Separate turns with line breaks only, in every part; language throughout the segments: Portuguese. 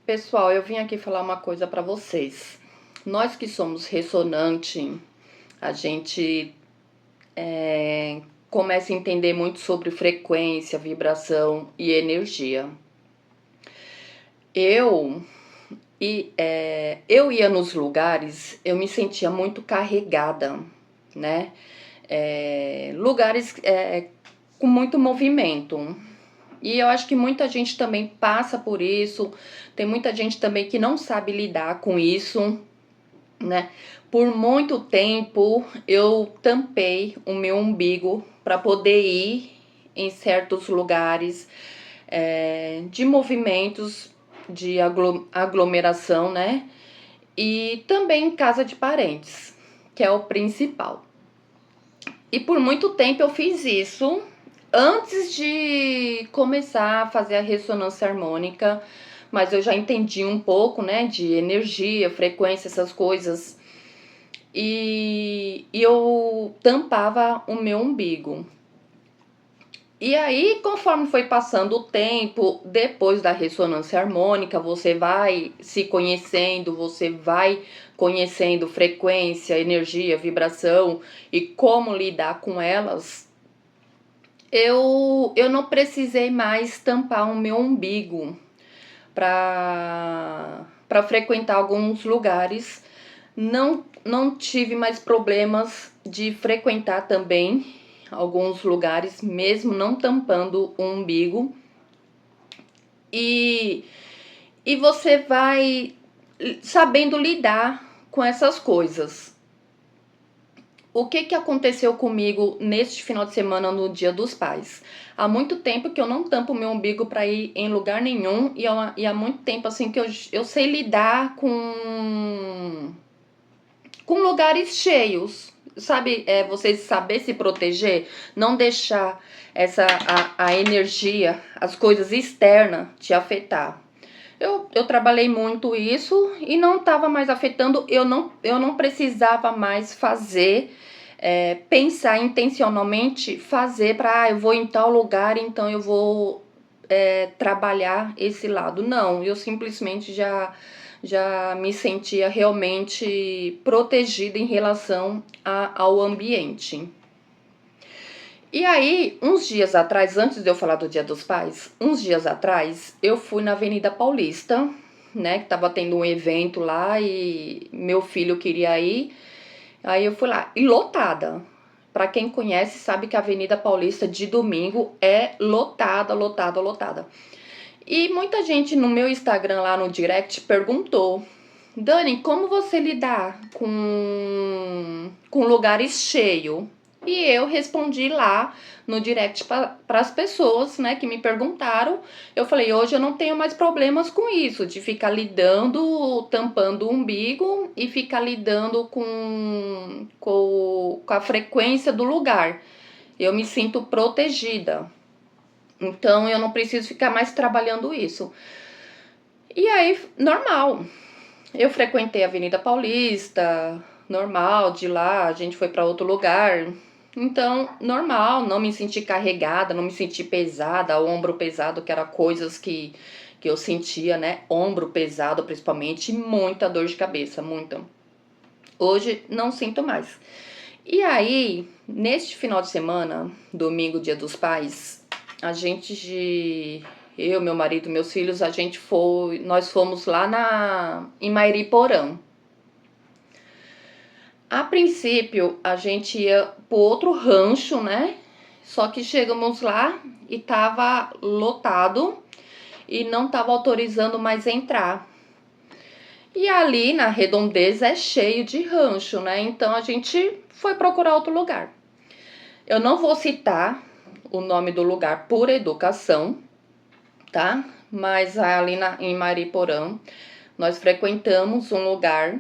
Pessoal, eu vim aqui falar uma coisa para vocês. Nós que somos ressonante, a gente começa a entender muito sobre frequência, vibração e energia. Eu ia nos lugares, eu me sentia muito carregada, né? Lugares com muito movimento. E eu acho que muita gente também passa por isso. Tem muita gente também que não sabe lidar com isso, né? Por muito tempo eu tampei o meu umbigo para poder ir em certos lugares de movimentos de aglomeração, né? E também em casa de parentes, que é o principal. E por muito tempo eu fiz isso antes de começar a fazer a ressonância harmônica, mas eu já entendi um pouco, né, de energia, frequência, essas coisas. E eu tampava o meu umbigo. E aí, conforme foi passando o tempo, depois da ressonância harmônica, você vai se conhecendo, você vai conhecendo frequência, energia, vibração e como lidar com elas. Eu não precisei mais tampar o meu umbigo para frequentar alguns lugares. Não tive mais problemas de frequentar também alguns lugares, mesmo não tampando o umbigo. E você vai sabendo lidar com essas coisas. O que aconteceu comigo neste final de semana no Dia dos Pais? Há muito tempo que eu não tampo meu umbigo para ir em lugar nenhum e há muito tempo assim que eu sei lidar com lugares cheios, sabe? Você saber se proteger, não deixar a energia, as coisas externas te afetar. Eu trabalhei muito isso e não estava mais afetando, eu não precisava mais fazer, pensar intencionalmente, fazer para eu vou em tal lugar, então eu vou trabalhar esse lado. Não, eu simplesmente já me sentia realmente protegida em relação ao ambiente. E aí, uns dias atrás, antes de eu falar do Dia dos Pais, uns dias atrás, eu fui na Avenida Paulista, né, que tava tendo um evento lá e meu filho queria ir. Aí eu fui lá, e lotada. Pra quem conhece, sabe que a Avenida Paulista de domingo é lotada, lotada, lotada. E muita gente no meu Instagram lá no direct perguntou: Dani, como você lidar com lugares cheios? E eu respondi lá no direct para as pessoas, né, que me perguntaram. Eu falei, hoje eu não tenho mais problemas com isso, de ficar lidando, tampando o umbigo e ficar lidando com a frequência do lugar. Eu me sinto protegida. Então eu não preciso ficar mais trabalhando isso. E aí, normal. Eu frequentei a Avenida Paulista, normal, de lá a gente foi para outro lugar. Então, normal, não me senti carregada, não me senti pesada, ombro pesado, que era coisas que eu sentia, né? Ombro pesado, principalmente, e muita dor de cabeça, muita. Hoje não sinto mais. E aí, neste final de semana, domingo, Dia dos Pais, eu, meu marido, meus filhos, nós fomos lá em Mairiporã. A princípio, a gente ia pro outro rancho, né? Só que chegamos lá e tava lotado e não tava autorizando mais entrar. E ali na redondeza é cheio de rancho, né? Então a gente foi procurar outro lugar. Eu não vou citar o nome do lugar por educação, tá? Mas ali em Mariporã, nós frequentamos um lugar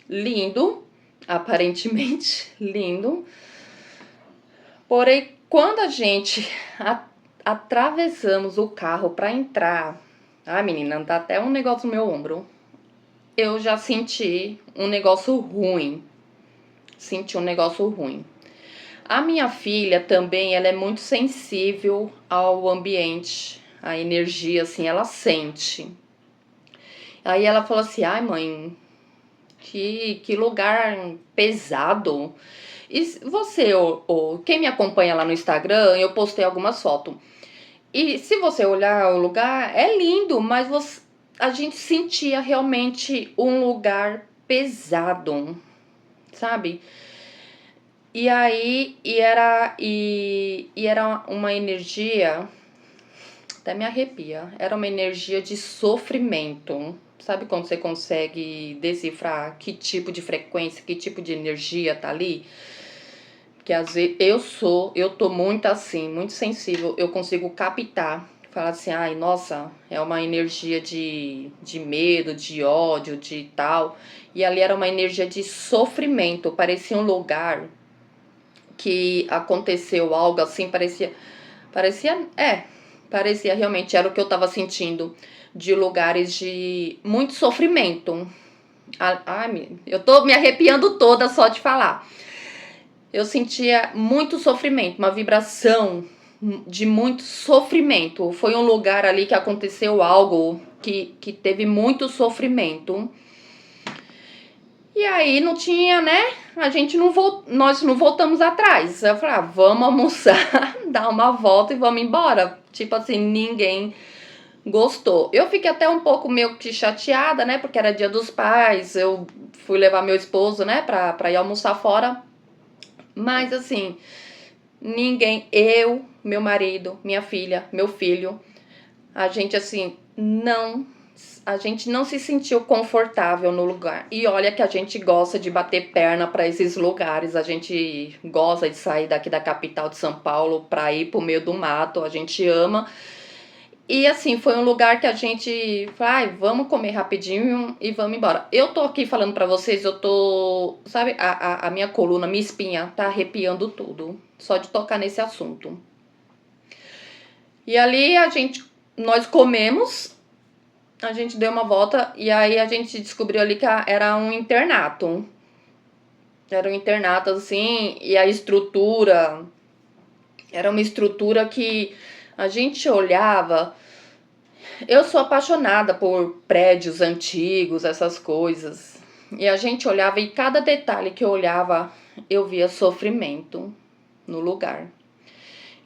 lindo, aparentemente lindo. Porém, quando a gente atravessamos o carro para entrar, menina, dá até um negócio no meu ombro. Eu já senti um negócio ruim. Senti um negócio ruim. A minha filha também, ela é muito sensível ao ambiente, à energia, assim, ela sente. Aí ela falou assim, ai mãe, que lugar pesado. E você, quem me acompanha lá no Instagram, eu postei algumas fotos. E se você olhar o lugar, é lindo, mas a gente sentia realmente um lugar pesado, sabe? E aí, era uma energia, até me arrepia, era uma energia de sofrimento. Sabe quando você consegue decifrar que tipo de frequência, que tipo de energia tá ali? Que às vezes eu tô muito assim, muito sensível, eu consigo captar, falar assim, ai, nossa, é uma energia de medo, de ódio, de tal. E ali era uma energia de sofrimento, parecia um lugar que aconteceu algo assim, parecia realmente, era o que eu tava sentindo, de lugares de muito sofrimento. Ai, eu tô me arrepiando toda só de falar. Eu sentia muito sofrimento, uma vibração de muito sofrimento. Foi um lugar ali que aconteceu algo que teve muito sofrimento. E aí não tinha, né? Nós não voltamos atrás. Eu falei, vamos almoçar, dar uma volta e vamos embora. Tipo assim, ninguém gostou. Eu fiquei até um pouco meio que chateada, né? Porque era Dia dos Pais. Eu fui levar meu esposo, né, pra ir almoçar fora. Mas assim, meu marido, minha filha, meu filho, a gente assim, a gente não se sentiu confortável no lugar. E olha que a gente gosta de bater perna para esses lugares, a gente gosta de sair daqui da capital de São Paulo para ir pro meio do mato, a gente ama. E assim, foi um lugar que a gente vai, vamos comer rapidinho e vamos embora. Eu tô aqui falando pra vocês, eu tô, sabe, a minha coluna, minha espinha tá arrepiando tudo, só de tocar nesse assunto. E ali nós comemos, a gente deu uma volta e aí a gente descobriu ali que era um internato. Era um internato assim, e a estrutura era uma estrutura que a gente olhava. Eu sou apaixonada por prédios antigos, essas coisas. E a gente olhava e cada detalhe que eu olhava, eu via sofrimento no lugar.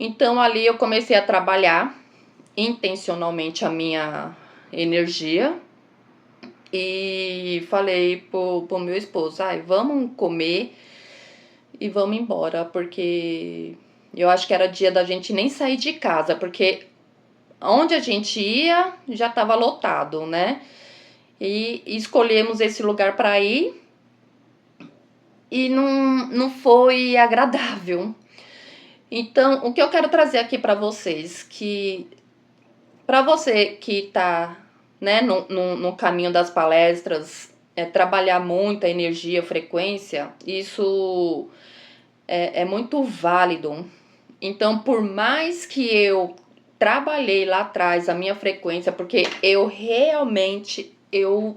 Então ali eu comecei a trabalhar intencionalmente a minha energia e falei pro meu esposo, vamos comer e vamos embora, porque eu acho que era dia da gente nem sair de casa, porque onde a gente ia já estava lotado, né? E escolhemos esse lugar para ir e não foi agradável. Então, o que eu quero trazer aqui para vocês, que para você que tá, né, no caminho das palestras, trabalhar muito a energia, a frequência, isso é muito válido. Então, por mais que eu trabalhei lá atrás a minha frequência, porque eu realmente eu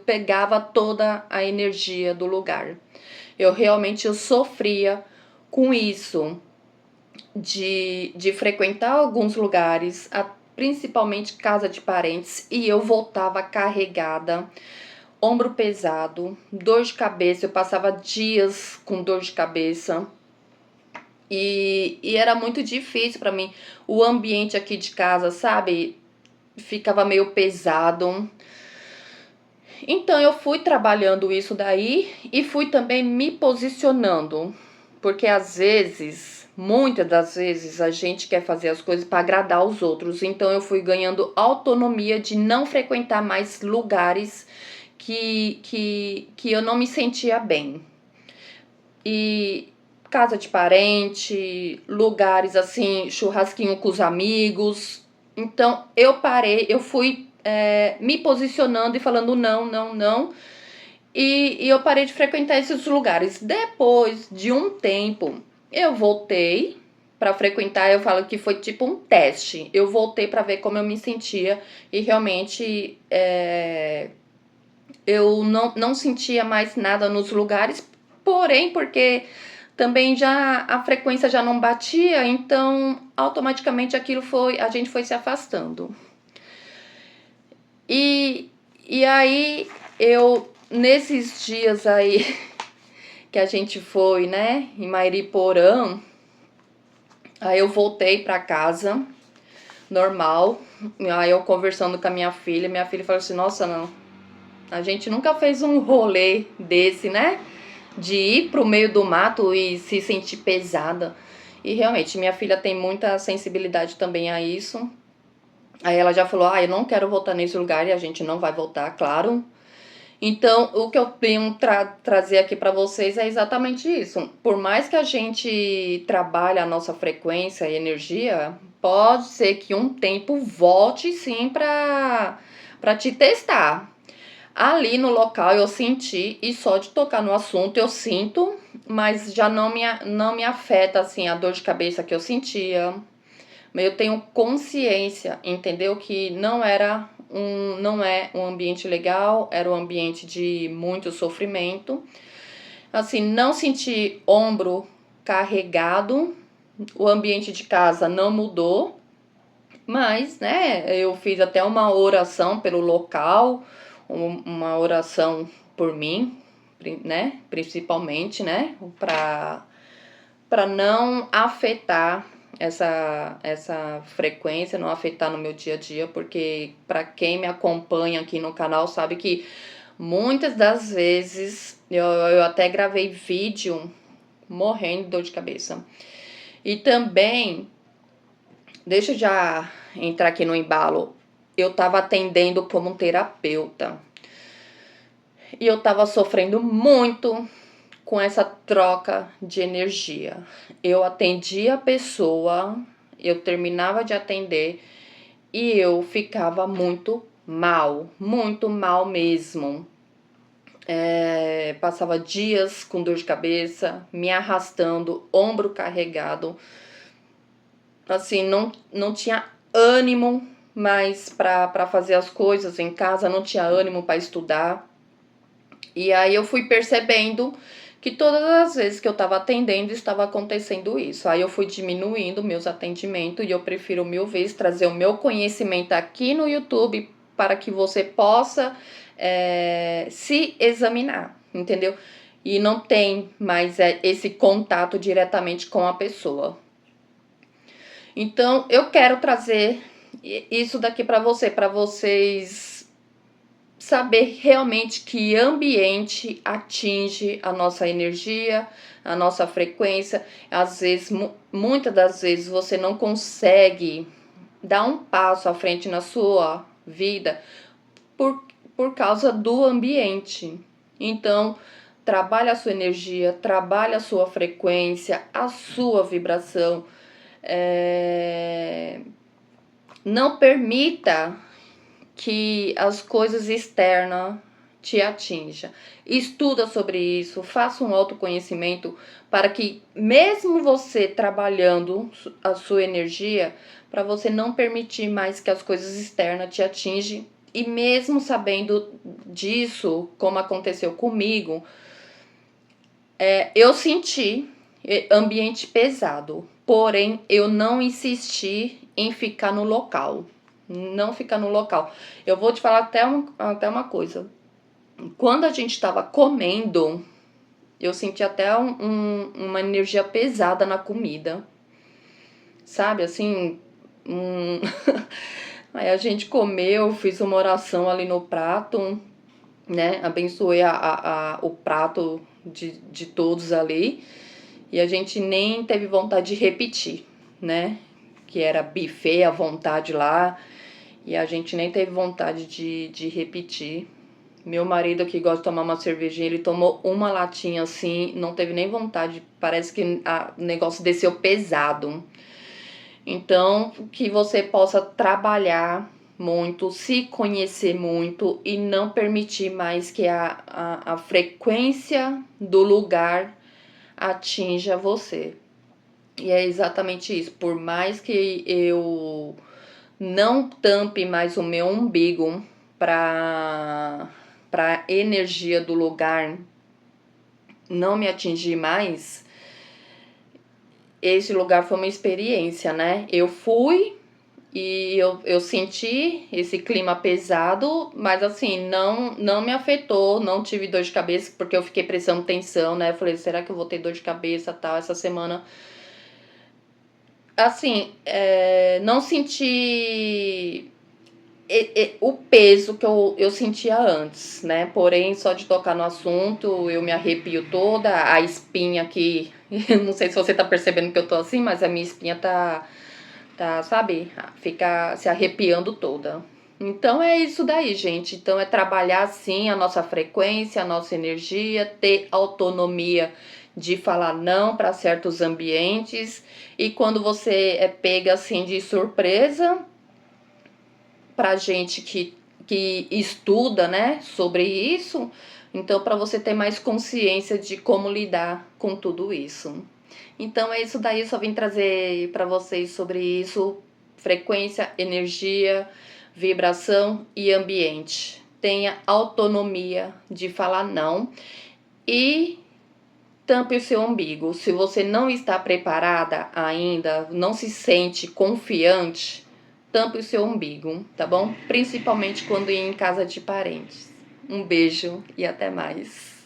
pegava toda a energia do lugar. Eu sofria com isso de frequentar alguns lugares, principalmente casa de parentes, e eu voltava carregada, ombro pesado, dor de cabeça, eu passava dias com dor de cabeça. E era muito difícil pra mim. O ambiente aqui de casa, sabe? Ficava meio pesado. Então eu fui trabalhando isso daí e fui também me posicionando. Porque às vezes, muitas das vezes, a gente quer fazer as coisas para agradar os outros. Então eu fui ganhando autonomia de não frequentar mais lugares que eu não me sentia bem. E casa de parente, lugares assim, churrasquinho com os amigos. Então eu parei, eu fui me posicionando e falando não, não, não. E eu parei de frequentar esses lugares. Depois de um tempo, eu voltei para frequentar. Eu falo que foi tipo um teste. Eu voltei para ver como eu me sentia e realmente eu não sentia mais nada nos lugares. Porém, porque também já a frequência já não batia, então automaticamente a gente foi se afastando. E aí, nesses dias aí que a gente foi, né, em Mairiporã, aí eu voltei pra casa, normal. Aí eu conversando com a minha filha falou assim, nossa, não, a gente nunca fez um rolê desse, né? De ir pro meio do mato e se sentir pesada. E realmente, minha filha tem muita sensibilidade também a isso. Aí ela já falou, eu não quero voltar nesse lugar e a gente não vai voltar, claro. Então, o que eu venho trazer aqui para vocês é exatamente isso. Por mais que a gente trabalhe a nossa frequência e energia, pode ser que um tempo volte sim para te testar. Ali no local eu senti, e só de tocar no assunto eu sinto, mas já não me afeta assim a dor de cabeça que eu sentia. Mas eu tenho consciência, entendeu? Que não é um ambiente legal, era um ambiente de muito sofrimento. Assim, não senti ombro carregado, o ambiente de casa não mudou, mas, né, eu fiz até uma oração pelo local, uma oração por mim, né, principalmente, né, para não afetar essa frequência, não afetar no meu dia a dia, porque para quem me acompanha aqui no canal sabe que muitas das vezes eu até gravei vídeo morrendo de dor de cabeça. E também, deixa eu já entrar aqui no embalo, eu tava atendendo como um terapeuta. E eu tava sofrendo muito com essa troca de energia. Eu atendia a pessoa, eu terminava de atender e eu ficava muito mal mesmo. Passava dias com dor de cabeça, me arrastando, ombro carregado. Assim, não tinha ânimo mais para fazer as coisas em casa, não tinha ânimo para estudar. E aí eu fui percebendo que todas as vezes que eu estava atendendo estava acontecendo isso. Aí eu fui diminuindo meus atendimentos e eu prefiro mil vezes trazer o meu conhecimento aqui no YouTube para que você possa se examinar, entendeu? E não tem mais esse contato diretamente com a pessoa. Então eu quero trazer isso daqui para vocês saber realmente que ambiente atinge a nossa energia, a nossa frequência. Às vezes, muitas das vezes você não consegue dar um passo à frente na sua vida por causa do ambiente. Então, trabalhe a sua energia, trabalhe a sua frequência, a sua vibração. Não permita que as coisas externas te atinjam. Estuda sobre isso, faça um autoconhecimento para que, mesmo você trabalhando a sua energia, para você não permitir mais que as coisas externas te atinjam. E mesmo sabendo disso, como aconteceu comigo, eu senti ambiente pesado, porém eu não insisti em ficar no local. Não ficar no local. Eu vou te falar até uma coisa. Quando a gente estava comendo, eu senti até uma energia pesada na comida. Sabe, assim... Aí a gente comeu, fiz uma oração ali no prato, né? Abençoei o prato de todos ali. E a gente nem teve vontade de repetir, né? Que era buffet à vontade lá. E a gente nem teve vontade de repetir. Meu marido, que gosta de tomar uma cervejinha, ele tomou uma latinha assim, não teve nem vontade. Parece que o negócio desceu pesado. Então, que você possa trabalhar muito, se conhecer muito e não permitir mais que a frequência do lugar atinja você. E é exatamente isso. Por mais que eu não tampe mais o meu umbigo para energia do lugar não me atingir mais, esse lugar foi uma experiência, né? Eu fui, E eu senti esse clima pesado, mas assim, não me afetou, não tive dor de cabeça, porque eu fiquei prestando atenção, né? Eu falei, será que eu vou ter dor de cabeça, tal, essa semana? Assim, não senti o peso que eu sentia antes, né? Porém, só de tocar no assunto, eu me arrepio toda, a espinha aqui, não sei se você tá percebendo que eu tô assim, mas a minha espinha tá, sabe, fica se arrepiando toda. Então é isso daí, gente. Então é trabalhar sim a nossa frequência, a nossa energia, ter autonomia de falar não para certos ambientes. E quando você é pega assim de surpresa, pra gente que estuda, né, sobre isso, então para você ter mais consciência de como lidar com tudo isso. Então é isso daí, só vim trazer para vocês sobre isso, frequência, energia, vibração e ambiente. Tenha autonomia de falar não e tampe o seu umbigo. Se você não está preparada ainda, não se sente confiante, tampe o seu umbigo, tá bom? Principalmente quando ir em casa de parentes. Um beijo e até mais.